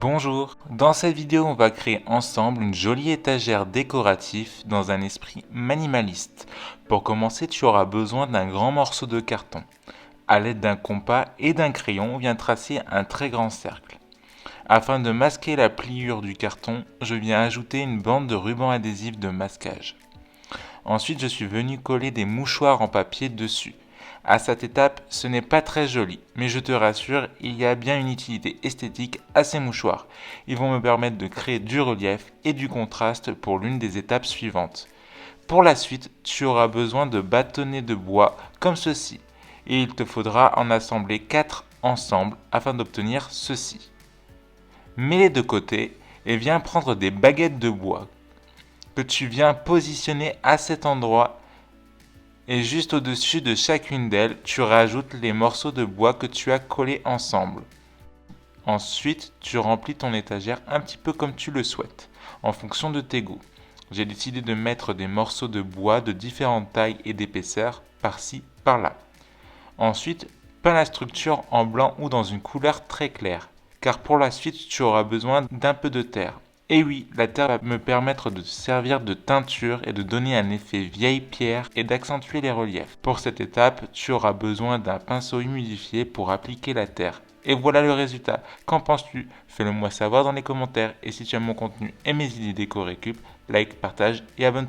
Bonjour, dans cette vidéo on va créer ensemble une jolie étagère décorative dans un esprit minimaliste. Pour commencer tu auras besoin d'un grand morceau de carton. À l'aide d'un compas et d'un crayon, on vient tracer un très grand cercle. Afin de masquer la pliure du carton, je viens ajouter une bande de ruban adhésif de masquage. Ensuite je suis venu coller des mouchoirs en papier dessus. À cette étape, ce n'est pas très joli, mais je te rassure, il y a bien une utilité esthétique à ces mouchoirs. Ils vont me permettre de créer du relief et du contraste pour l'une des étapes suivantes. Pour la suite, tu auras besoin de bâtonnets de bois comme ceci, et il te faudra en assembler 4 ensemble afin d'obtenir ceci. Mets-les de côté et viens prendre des baguettes de bois que tu viens positionner à cet endroit et juste au-dessus de chacune d'elles, tu rajoutes les morceaux de bois que tu as collés ensemble. Ensuite, tu remplis ton étagère un petit peu comme tu le souhaites, en fonction de tes goûts. J'ai décidé de mettre des morceaux de bois de différentes tailles et d'épaisseur, par-ci, par-là. Ensuite, peins la structure en blanc ou dans une couleur très claire, car pour la suite, tu auras besoin d'un peu de terre. Et oui, la terre va me permettre de servir de teinture et de donner un effet vieille pierre et d'accentuer les reliefs. Pour cette étape, tu auras besoin d'un pinceau humidifié pour appliquer la terre. Et voilà le résultat. Qu'en penses-tu? Fais-le moi savoir dans les commentaires. Et si tu aimes mon contenu et mes idées déco récup, like, partage et abonne-toi.